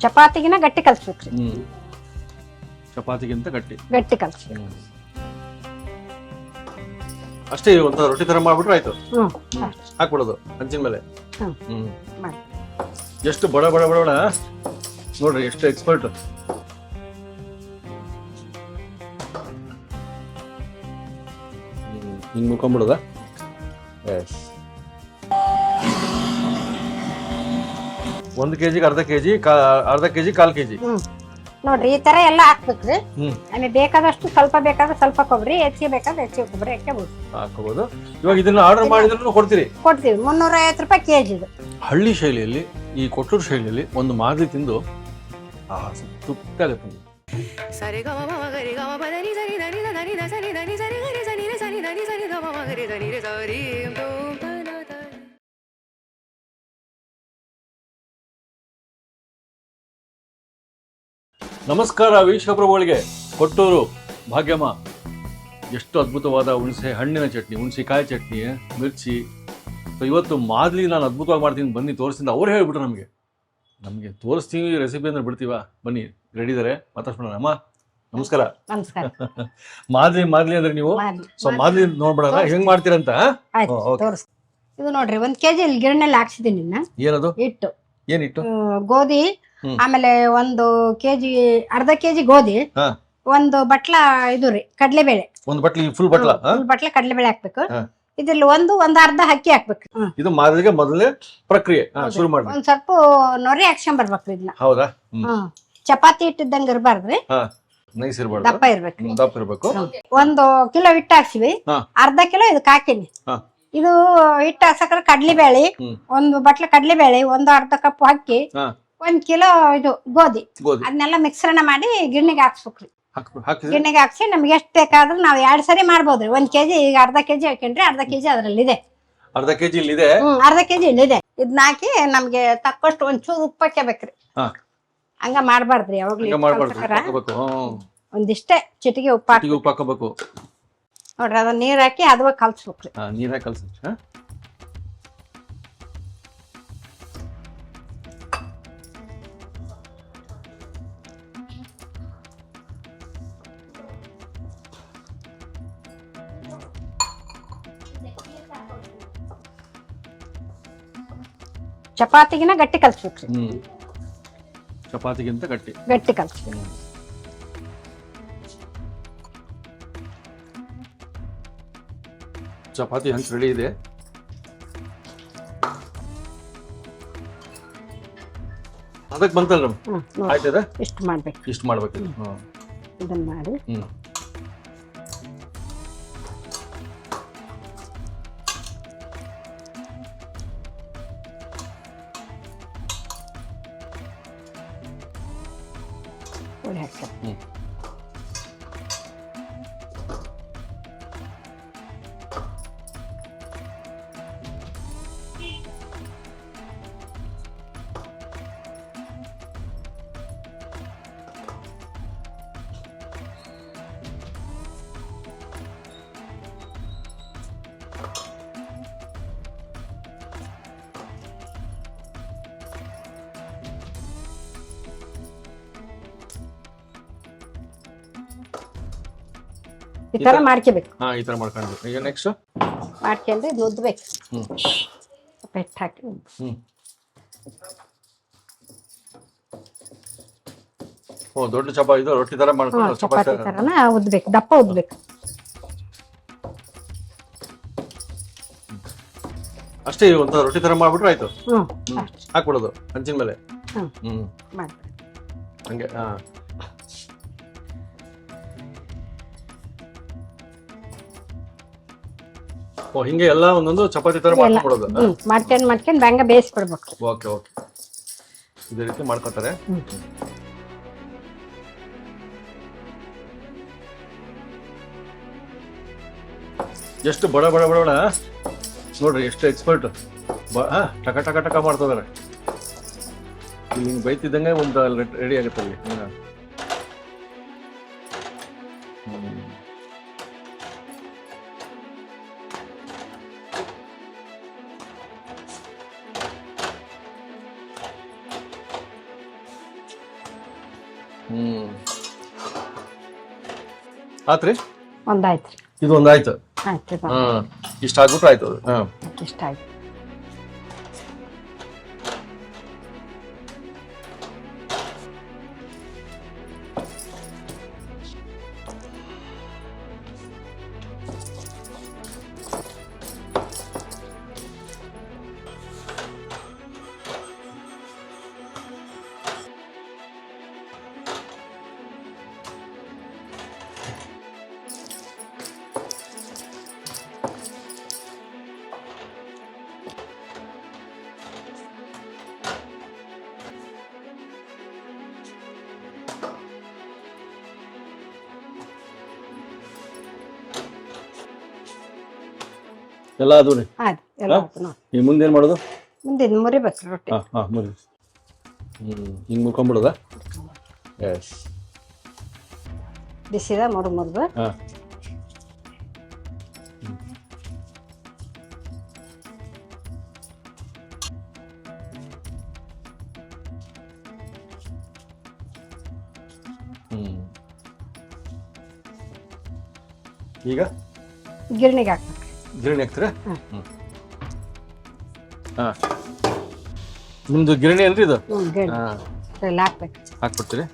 ಚಪಾತಿಗಿನ ಗಟ್ಟಿ ಕಲ್ಸ್ಬೇಕ್ರಿ. ಚಪಾತಿಗಿಂತ ಗಟ್ಟಿ ಗಟ್ಟಿ ಕಲ್ಸ್ಬೇಕು. ಅಷ್ಟೇ, ಒಂಥರ ರೊಟ್ಟಿ ತರ ಮಾಡ್ಬಿಟ್ರೆ ಆಯ್ತು. ಅಷ್ಟೇ. ಹಾಕ್ಬಿಡೋದು ಹಂಚಿನ ಮೇಲೆ. ಮಾಡಿ. ಎಷ್ಟು ಬಡ ಬಡ ಬಡ ಬಡ ನೋಡ್ರಿ, ಎಷ್ಟು ಎಕ್ಸ್ಪರ್ಟ್. ಹಿಂಗ್ ಮುಳ್ಕೊಂಡ್ಬಿಡೋದ. ಎಸ್, 1 ಕೆಜಿಗೆ ಅರ್ಧ ಕೆಜಿ, ಅರ್ಧ ಕೆಜಿ, 1/4 ಕೆಜಿ. ನೋಡ್ರಿ, ಈ ತರ ಎಲ್ಲ ಹಾಕ್ಬೇಕ್ರಿ. ಆಮೇಲೆ ಬೇಕಾದಷ್ಟು, ಸ್ವಲ್ಪ ಬೇಕಾದ್ರೆ ಸ್ವಲ್ಪ ಕೊಬ್ಬರಿ, ಹೆಚ್ಚಿಗೆ ಬೇಕಾದ್ರೆ ಹೆಚ್ಚಿಗೆ ಕೊಬ್ಬರಿ ಹಾಕೋಬಹುದು. ಇವಾಗ ಇದನ್ನ ಆರ್ಡರ್ ಮಾಡಿದ್ರು ಕೊಡ್ತೀರಿ? ಕೊಡ್ತೀವಿ. 350 ರೂಪಾಯಿ ಕೆಜಿ. ಇದು ಹಳ್ಳಿ ಶೈಲಿಯಲ್ಲಿ, ಈ ಕೊಟ್ಟೂರು ಶೈಲಿಯಲ್ಲಿ ಒಂದು ಮಾದಲಿ ತಿಂದು ತೃಪ್ತಿ ಆಗುತ್ತೆ. ನಮಸ್ಕಾರ ವೀಕ್ಷಕರುಗಳಿಗೆ. ಕೊಟ್ಟೂರು ಭಾಗ್ಯಮ್ಮ ಎಷ್ಟು ಅದ್ಭುತವಾದ ಹುಣಸೆ ಹಣ್ಣಿನ ಚಟ್ನಿ, ಹುಣಸೆಕಾಯಿ ಚಟ್ನಿ, ಮಿರ್ಚಿ. ಸೊ ಇವತ್ತು ಮಾದಲಿ ನಾನು ಅದ್ಭುತವಾಗಿ ಮಾಡ್ತೀನಿ, ಬನ್ನಿ ತೋರಿಸ್ತೀನಿ. ಅವ್ರು ಹೇಳ್ಬಿಟ್ರು ನಮಗೆ ತೋರಿಸ್ತೀವಿ ರೆಸಿಪಿ ಅಂದ್ರೆ ಬಿಡ್ತೀವ. ಬನ್ನಿ, ರೆಡಿ ಇದಾರೆ, ಮಾತಾಡ್ಸೋಣ. ಅಮ್ಮ ನಮಸ್ಕಾರ. ನಮಸ್ಕಾರ. ಮಾದಲಿ ಅಂದ್ರೆ ನೀವು, ಸೊ ಮಾದಲಿ ನೋಡ್ಬಿಡೋಣ ಹೆಂಗ್ ಮಾಡ್ತೀರಂತ. ಇದು ನೋಡ್ರಿ, 1 ಕೆಜಿ ಇಲ್ಲಿ ಗಿರಣಿಯಲ್ಲಿ ಹಾಕ್ಸಿದೀನಿ. ಏನದು ಹಿಟ್ಟು? ಏನಿಟ್ಟು? ಗೋಧಿ. ಆಮೇಲೆ 1 ಕೆಜಿ, ಅರ್ಧ ಕೆಜಿ ಗೋಧಿ, 1 ಬಟ್ಲ ಇದು ರೀ ಕಡಲೆಬೇಳೆ. 1 ಬಟ್ಲಿ ಫುಲ್ ಬಟ್ಲ ಕಡಲೆಬೇಳೆ ಹಾಕ್ಬೇಕು. ಇದ್ರಲ್ಲಿ ಒಂದು ಅರ್ಧ ಅಕ್ಕಿ ಹಾಕ್ಬೇಕು. ಇದು ಮಾದಲಿಗೆ ಮೊದಲೇ ಪ್ರಕ್ರಿಯೆ ಶುರು ಮಾಡಿ. ಒಂದ್ ಸ್ವಲ್ಪ ನೊರೆ ಹಾಕ್ಸ್ಕೊಂಡ್ ಬರ್ಬೇಕ್ರಿ ಇದನ್ನ. ಹೌದಾ? ಚಪಾತಿ ಹಿಟ್ಟಿದ್ದಂಗ ಇರಬಾರ್ದ್ರಿ, ನೈಸ್ ಇರಬಾರ್ದು, ದಪ್ಪ ಇರ್ಬೇಕು. ದಪ್ಪ ಇರ್ಬೇಕು. 1 ಕಿಲೋ ಹಿಟ್ಟು ಹಾಕ್ಸಿವಿ, ಅರ್ಧ ಕಿಲೋ ಇದಕ್ಕೆ ಹಾಕಿನಿ. ಇದು ಹಿಟ್ಟು ಹಾಕ್ಸಕ್ರೆ ಕಡ್ಲಿಬೇಳೆ, 1 ಬಟ್ಲ ಕಡ್ಲಿಬೇಳೆ, 1 ಅರ್ಧ ಕಪ್ ಅಕ್ಕಿ, 1 ಕಿಲೋ ಇದು ಗೋಧಿ, ಅದನ್ನೆಲ್ಲ ಮಿಶ್ರಣ ಮಾಡಿ ಗಿರಣಿಗೆ ಹಾಕ್ಸ್ಬೇಕ್ರಿ. ಗಿರಣಿಗೆ ಹಾಕ್ಸಿ ನಮ್ಗೆ ಎಷ್ಟ್ ಬೇಕಾದ್ರೂ ನಾವ್ 2 ಸರಿ ಮಾಡ್ಬೋದ್ರಿ. 1 ಕೆಜಿ ಈಗ ಅರ್ಧ ಕೆಜಿ ಹಾಕೊಂಡ್ರಿ, ಅರ್ಧ ಕೆಜಿ ಅದ್ರಲ್ಲಿ ಇದೆ. ಅರ್ಧ ಕೆಜಿ ಇಲ್ಲಿದೆ, ಅರ್ಧ ಕೆಜಿ ಇಲ್ಲಿದೆ. ಇದನ್ನ ಹಾಕಿ ನಮ್ಗೆ ತಕ್ಕಷ್ಟು ಒಂಚೂರು ಉಪ್ಪು ಹಾಕಬೇಕ್ರಿ. ಹಂಗ ಮಾಡ್ಬಾರ್ದ್ರಿ ಯಾವಾಗ್ಲೂ. ಒಂದಿಷ್ಟೇ ಚಿಟಿಗೆ ಉಪ್ಪು ಹಾಕಬೇಕು ನೋಡ್ರಿ. ಅದನ್ನ ನೀರ್ ಹಾಕಿ ಅದ್ವಾಗ ಕಲ್ಸ್ಬೇಕ್ರಿ. ನೀರ್ ಹಾಕಿ ಕಲ್ಸ. ಚಪಾತಿಗಿನ ಗಟ್ಟಿ ಕಲ್ಸ್ಬೇಕ್ರಿ. ಚಪಾತಿಗಿಂತ ಗಟ್ಟಿ ಕಲ್ಸ್ಬೇಕು. ಚಪಾತಿ ಹಂಚ್ ರೆಡಿ ಇದೆ. ಅದಕ್ಕೆ ಬಂತಲ್ಲ ಆಯ್ತದ. ಇಷ್ಟು ಮಾಡ್ಬೇಕು. ಇಷ್ಟು ಮಾಡ್ಬೇಕು. ಇದನ್ನ ಮಾಡಿ ಈ ತರ ಮಾಡ್ಕೋಬೇಕು. ಈ ತರ ಮಾಡ್ಕೊಂಡ್ಬೇಕು. ಈಗ ನೆಕ್ಸ್ಟ್ ಮಾಡ್ಕೊಂಡ್ರೆ ಇದು ಉದ್ಬೇಕು. ಪೆಟ್ಟು ಹಾಕಿ ದೊಡ್ಡ ಚಪಾತಿ ಇದು ರೊಟ್ಟಿ ತರ ಮಾಡ್ಕೊಂಡು ಚಪಾತಿ ತರನ ಉದ್ಬೇಕು, ದಪ್ಪ ಉದ್ಬೇಕು. ಅಷ್ಟೇ, ಒಂಥರ ರೊಟ್ಟಿ ತರ ಮಾಡ್ಬಿಟ್ರೆ ಆಯ್ತು. ಹಾಕ್ಬಿಡೋದು ಹಂಚಿನ ಮೇಲೆ. ಹಂಗೆ. ಹಿಂಗೆ ಎಲ್ಲ ಒಂದೊಂದು ಚಪಾತಿ ತರ ಮಾಡ್ಕೊಡೋದು. ಮಾಡ್ಕೊಂಡು ಹಂಗ ಬೇಯಿಸ್ಬಿಡ್ಬೇಕು. ಓಕೆ. ಇದೇ ರೀತಿ ಮಾಡ್ಕೊತಾರೆ. ಎಷ್ಟು ಬಡ ಬಡ ಬಡ ಬಡ ನೋಡ್ರಿ, ಎಷ್ಟು ಎಕ್ಸ್ಪರ್ಟ್. ಟಕ ಟಕ ಟಕ ಮಾಡ್ತಿದಾರೆ. ಇಲ್ಲಿ ಹಿಂಗೆ ಬೈತಿದ್ದಂಗೆ ಒಂದು ರೆಡಿ ಆಗುತ್ತೆ ಅಲ್ಲಿ. ಆತ್ರಿ ಒಂದಾಯ್ತು ರೀ. ಇದು ಒಂದಾಯ್ತು. ಆಯ್ತು ಇದು ಇಷ್ಟ ಆಗ್ಬಿಟ್ರೆ ಆಯ್ತು ಅದು. ಇಷ್ಟ ಆಯ್ತು. ಎಲ್ಲ ಅದು ರೀ. ಆಯ್ತು ಎಲ್ಲ ಆಯ್ತು ನೋಡಿ. ಈಗ ಮುಂದೆ ಏನು ಮಾಡೋದು? ಮುಂದೆ ಮುರಿಬೇಕು ರೊಟ್ಟಿ. ಮುರಿ. ಹಿಂಗೆ ಮುರ್ಕೊಂಬಿಡೋದಾ? ಎಸ್. ಬಿಸಿದ ಮುರಿದು ಹಾಂ. ಈಗ ಗಿರಣಿಗೆ ಹಾಕ್ಬೇಕು. ಗಿರಣಿ ಹಾಕ್ತೀರಾ? ನಿಮ್ದು ಗಿರಣಿ ಅಲ್ರಿ ಇದು? ಗಿರಣಿ ಎಲ್ಲ ಹಾಕ್ಬೇಕು. ಹಾಕ್ಬಿಡ್ತೀರಿ?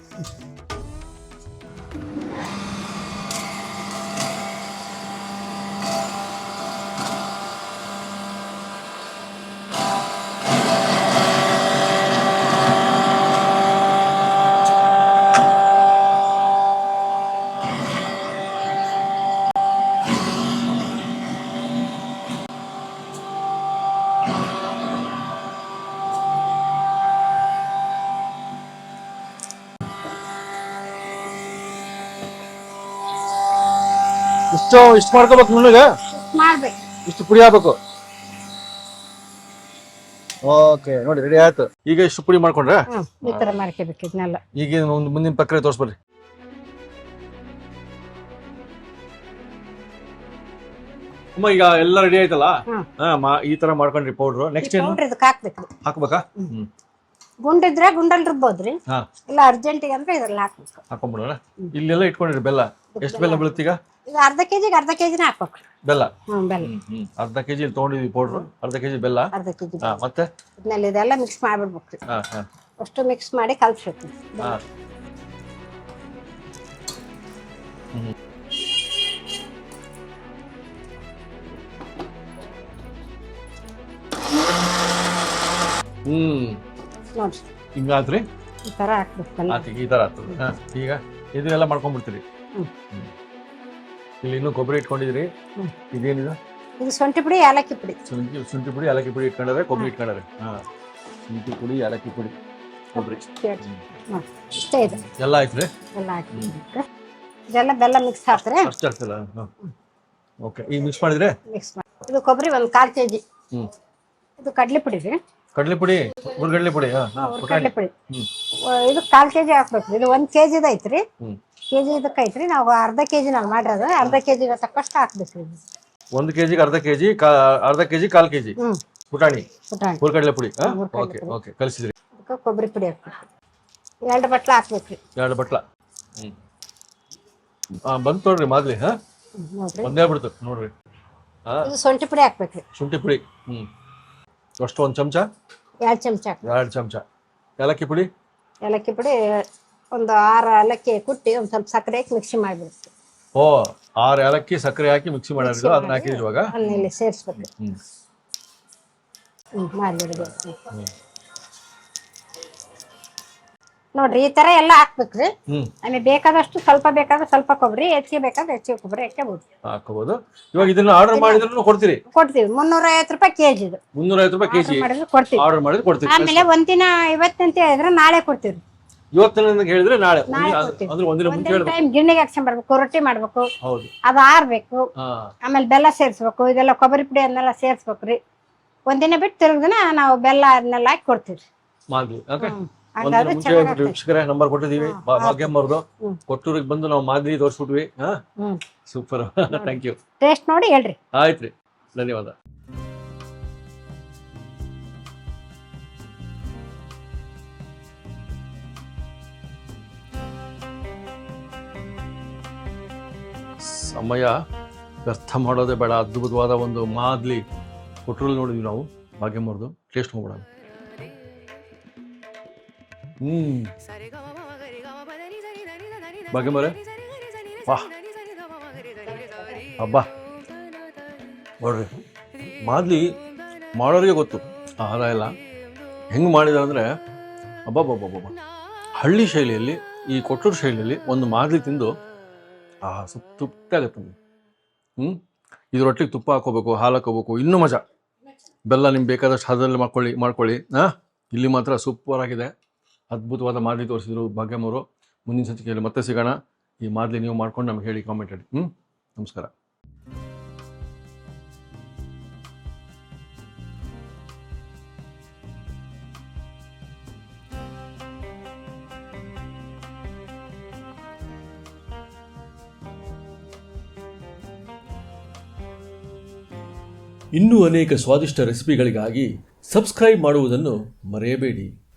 ಇಷ್ಟು ಮಾಡ್ಕೋಬೇಕು ನನಗೆ. ಮಾಡ್ಬೇಕು. ಇಷ್ಟು ಪುಡಿ ಹಾಕ್ಬೇಕು. ಓಕೆ ನೋಡಿ ರೆಡಿ ಆಯ್ತು. ಈಗ ಇಷ್ಟು ಪುಡಿ ಮಾಡ್ಕೊಂಡ್ರೆ ಈ ತರ ಮಾಡ್ಕೋಬೇಕು ಇದನ್ನೆಲ್ಲ. ಈಗ ಒಂದು ಮುಂದಿನ ಪ್ರಕ್ರಿಯೆ ತೋರಿಸ್ಬರ್ರಿ. ಅಮ್ಮ ಈಗ ಎಲ್ಲ ರೆಡಿ ಆಯ್ತಲ್ಲ, ಈ ತರ ಮಾಡ್ಕೊಂಡ್ರಿ ಪೌಡ್ರು. ನೆಕ್ಸ್ಟ್ ಏನು ಇದಕ್ಕೆ ಹಾಕ್ಬೇಕು. ಹಾಕ್ಬೇಕಾ? ಗುಂಡಿದ್ರೆ ಗುಂಡಲ್ಲಿ ರುಬ್ಬೋದ್ರಿ. ಇಲ್ಲ ಅರ್ಜೆಂಟಿಗೆ ಅಂದ್ರೆ ಇದ್ರಲ್ಲಿ ಹಾಕ್ಬೇಕು. ಹಾಕೊಂಡ್ಬಿಡೋಣ. ಇಲ್ಲೆಲ್ಲ ಇಟ್ಕೊಂಡಿರಿ ಬೆಲ್ಲ. ಎಷ್ಟು ಬೆಲ್ಲ ಬೀಳುತ್ತೀಗ? ಇದು ಅರ್ಧ ಕೆಜಿಗೆ ಅರ್ಧ ಕೆಜಿನ ಹಾಕ್ಬೇಕು ಬೆಲ್ಲ. ಬೆಲ್ಲ ಅರ್ಧ ಕೆಜಿ ತಗೊಂಡಿದ್ವಿ ಪೌಡ್ರು, ಅರ್ಧ ಕೆಜಿ ಬೆಲ್ಲ, ಅರ್ಧ ಕೆಜಿ. ಮತ್ತೆ ಇದನ್ನೆಲ್ಲ ಇದೆಲ್ಲ ಮಿಕ್ಸ್ ಮಾಡ್ಬಿಡ್ಬೇಕು. ಅಷ್ಟು ಮಿಕ್ಸ್ ಮಾಡಿ ಕಲ್ಸ್ಬೇಕು. ನೋಡ್ರಿ ಹಿಂಗಾತ್ರಿ. ಈ ತರ ಹಾಕ್ಬೇಕು. ಈ ತರ ಆಗ್ತದೆ. ಈಗ ಇದೆಲ್ಲ ಮಾಡ್ಕೊಂಡ್ಬಿಡ್ತೀರಿ. ಇಲ್ಲಿ ಇನ್ನೂ ಕೊಬ್ಬರಿ ಇಟ್ಕೊಂಡಿದ್ರಿ. ಇದೇನಿದೆ? ಇದು ಶುಂಠಿ ಪುಡಿ ಏಲಕ್ಕಿ ಪುಡಿ. ಶುಂಠಿ ಪುಡಿ ಏಲಕ್ಕಿ ಪುಡಿ ಇಟ್ಕೊಂಡ್ರೆ, ಕೊಬ್ಬರಿ ಇಟ್ಕೊಂಡ್ರೆ. ಶುಂಠಿ ಪುಡಿ ಏಲಕ್ಕಿ ಪುಡಿ ಕೊಬ್ಬರಿ ಇಷ್ಟೇ ಇದೆ. ಎಲ್ಲ ಆಯ್ತು ಎಲ್ಲ ಹಾಕಿ ಇದೆಲ್ಲ ಬೆಲ್ಲ ಮಿಕ್ಸ್ ಹಾಕ್ತಾರೆ. ಅಷ್ಟೇ ಆಗ್ತಲ್ಲ? ಓಕೆ. ಈಗ ಮಿಕ್ಸ್ ಮಾಡಿದ್ರೆ ಮಿಕ್ಸ್ ಮಾಡಿ ಇದು ಕೊಬ್ಬರಿ ಒಂದು 1/4 ಕೆಜಿ. ಇದು ಕಡ್ಲೆ ಪುಡಿ ರೀ. ಕಡ್ಲೆ ಪುಡಿ, ಹುರ್ಗಡ್ಲೆ ಪುಡಿ. ಕಡ್ಲೆ ಪುಡಿ ಇದು 1/4 ಕೆಜಿ ಹಾಕ್ಬೇಕು. ಇದು 1 ಕೆಜಿದ ಐತ್ರಿ. ಕೆಜಿ ಇದಕ್ಕೆ ಐತ್ರಿ. ನಾವು ಅರ್ಧ ಕೆಜಿ ನಾವು ಮಾಡಿರೋದು. ಅರ್ಧ ಕೆಜಿಗೆ ತಕ್ಕಷ್ಟು ಹಾಕ್ಬೇಕು. 1 ಕೆಜಿಗೆ ಅರ್ಧ ಕೆಜಿ, ಅರ್ಧ ಕೆಜಿ 1/4 ಕೆಜಿ ಪುಟಾಣಿ ಹುರ್ಗಡ್ಲೆ ಪುಡಿ. ಓಕೆ ಓಕೆ, ಕಲಿಸಿದ್ರಿ. ಅದಕ್ಕೆ ಕೊಬ್ಬರಿ ಪುಡಿ ಹಾಕ್ಬೇಕು. 2 ಬಟ್ಲ ಹಾಕ್ಬೇಕ್ರಿ. 2 ಬಟ್ಲ. ಬಂತು ನೋಡ್ರಿ ಮಾದ್ಲಿ. ಒಂದೇ ಬಿಡ್ತು ನೋಡ್ರಿ. ಇದು ಶುಂಠಿ ಪುಡಿ ಹಾಕ್ಬೇಕ್ರಿ. ಶುಂಠಿ ಪುಡಿ ಅಷ್ಟು 1 ಚಮಚ, 2 ಚಮಚ. 2 ಚಮಚ ಏಲಕ್ಕಿ ಪುಡಿ. ಏಲಕ್ಕಿ ಪುಡಿ ಒಂದು 6 ಏಲಕ್ಕಿ ಕುಟ್ಟಿ ಒಂದು ಸ್ವಲ್ಪ ಸಕ್ಕರೆ ಹಾಕಿ ಮಿಕ್ಸಿ ಮಾಡಿಬಿಡ್ತೀವಿ. 6 ಏಲಕ್ಕಿ ಸಕ್ಕರೆ ಹಾಕಿ ಮಿಕ್ಸಿ ಮಾಡಿದ್ರು. ಅದನ್ನ ಹಾಕಿದ್ರಿ ಇವಾಗ ಅಲ್ಲಿ ಸೇರಿಸ್ಬೇಕು. ಮಾಡಿಬಿಡ್ಬೇಕು ನೋಡ್ರಿ. ಈ ತರ ಎಲ್ಲ ಹಾಕ್ಬೇಕ್ರಿ. ನಮಗೆ ಬೇಕಾದಷ್ಟು ಸ್ವಲ್ಪ ಬೇಕಾದ್ರೆ ಸ್ವಲ್ಪ ಕೊಬ್ಬರಿ, ಹೆಚ್ಚಿಗೆ ಬೇಕಾದ್ರೆ ಹೆಚ್ಚಿಗೆ ಕೊಬ್ಬರಿ ಹಾಕಬಹುದು. ಇವಾಗ ಇದನ್ನ ಆರ್ಡರ್ ಮಾಡಿದ್ರು ಕೊಡ್ತೀರಿ? ಕೊಡ್ತೀವಿ. 350 ರೂಪಾಯಿ ಕೆಜಿ. ಇದು 350 ರೂಪಾಯಿ ಕೆಜಿ ಕೊಡ್ತೀವಿ. ಆರ್ಡರ್ ಮಾಡಿದ್ರೆ ಕೊಡ್ತೀವಿ. ಆಮೇಲೆ ಒಂದಿನ ಇವತ್ತಂತ ಹೇಳಿದ್ರೆ ನಾಳೆ ಕೊಡ್ತೀವಿ. ಇವತ್ತಿನ ಹೇಳಿದ್ರೆ ನಾಳೆ ಅಂದ್ರೆ ಒಂದಿನ ಮುಂಚೆ ಟೈಮ್ ಗಿರಣಿಗೆ ಹಾಕ್ಸ್ಕೊಂಡ್ ಬರ್ಬೇಕು. ರೊಟ್ಟಿ ಮಾಡ್ಬೇಕು. ಹೌದು. ಅದು ಆರ್ಬೇಕು. ಆಮೇಲೆ ಬೆಲ್ಲ ಸೇರಿಸ್ಬೇಕು. ಇದೆಲ್ಲ ಕೊಬ್ಬರಿ ಪುಡಿ ಅದನ್ನೆಲ್ಲ ಸೇರಿಸ್ಬೇಕ್ರಿ. ಒಂದಿನ ಬಿಟ್ಟು ತಿರುಗಿನ ನಾವು ಬೆಲ್ಲ ಅದನ್ನೆಲ್ಲ ಹಾಕಿ ಕೊಡ್ತೀವಿ. ಮಾದ್ಲಿ ವೀಕ್ಷಕರೇ ನಂಬರ್ ಕೊಟ್ಟಿದೀವಿ ಭಾಗ್ಯಮ್ಮವ್ರದ್ದು. ಕೊಟ್ಟೂರಿಗೆ ಬಂದು ನಾವು ಮಾದ್ಲಿ ತೋರಿಸ್ಬಿಟ್ವಿ. ಸೂಪರ್. Thank you. ಟೇಸ್ಟ್ ನೋಡಿ ಹೇಳ್ರಿ. ಆಯ್ತ್ರಿ, ಧನ್ಯವಾದ. ಸಮಯ ವ್ಯರ್ಥ ಮಾಡೋದೇ ಬೇಡ. ಅದ್ಭುತವಾದ ಒಂದು ಮಾದಲಿ ಕೊಟ್ಟರಲ್ಲಿ ನೋಡಿದ್ವಿ ನಾವು ಭಾಗ್ಯಮ್ಮವ್ರದ್ದು. ಟೇಸ್ಟ್ ಮಾಡ್ಬಿಡೋಣ. ಭಾಗ್ಯಮ್ಮರೇ, ವಾಹ್, ಹಬ್ಬ ನೋಡ್ರಿ. ಮಾದಲಿ ಮಾಡೋರಿಗೆ ಗೊತ್ತು ಆಹಾರ ಎಲ್ಲ ಹೆಂಗೆ ಮಾಡಿದ ಅಂದರೆ ಅಬ್ಬಬ್ಬಬ್ಬಬ್ಬ. ಹಳ್ಳಿ ಶೈಲಿಯಲ್ಲಿ, ಈ ಕೊಟ್ಟೂರು ಶೈಲಿಯಲ್ಲಿ ಒಂದು ಮಾದಲಿ ತಿಂದು ತೃಪ್ತಿ ಆಗುತ್ತೆ ನಮಗೆ. ಇದರೊಟ್ಟಿಗೆ ತುಪ್ಪ ಹಾಕೋಬೇಕು, ಹಾಲು ಹಾಕೋಬೇಕು, ಇನ್ನೂ ಮಜಾ. ಬೆಲ್ಲ ನಿಮ್ಗೆ ಬೇಕಾದಷ್ಟು ಹದದಲ್ಲಿ ಮಾಡ್ಕೊಳ್ಳಿ. ಇಲ್ಲಿ ಮಾತ್ರ ಸೂಪರ್ ಆಗಿದೆ. ಅದ್ಭುತವಾದ ಮಾದಲಿ ತೋರಿಸಿದ್ರು ಭಾಗ್ಯಮ್ಮವರು. ಮುಂದಿನ ಸಂಚಿಕೆಯಲ್ಲಿ ಮತ್ತೆ ಸಿಗೋಣ. ಈ ಮಾದಲಿ ನೀವು ಮಾಡ್ಕೊಂಡು ನಮ್ಗೆ ಹೇಳಿ, ಕಾಮೆಂಟ್ ಮಾಡಿ. ನಮಸ್ಕಾರ. ಇನ್ನೂ ಅನೇಕ ಸ್ವಾದಿಷ್ಟ ರೆಸಿಪಿಗಳಿಗಾಗಿ ಸಬ್ಸ್ಕ್ರೈಬ್ ಮಾಡುವುದನ್ನು ಮರೆಯಬೇಡಿ.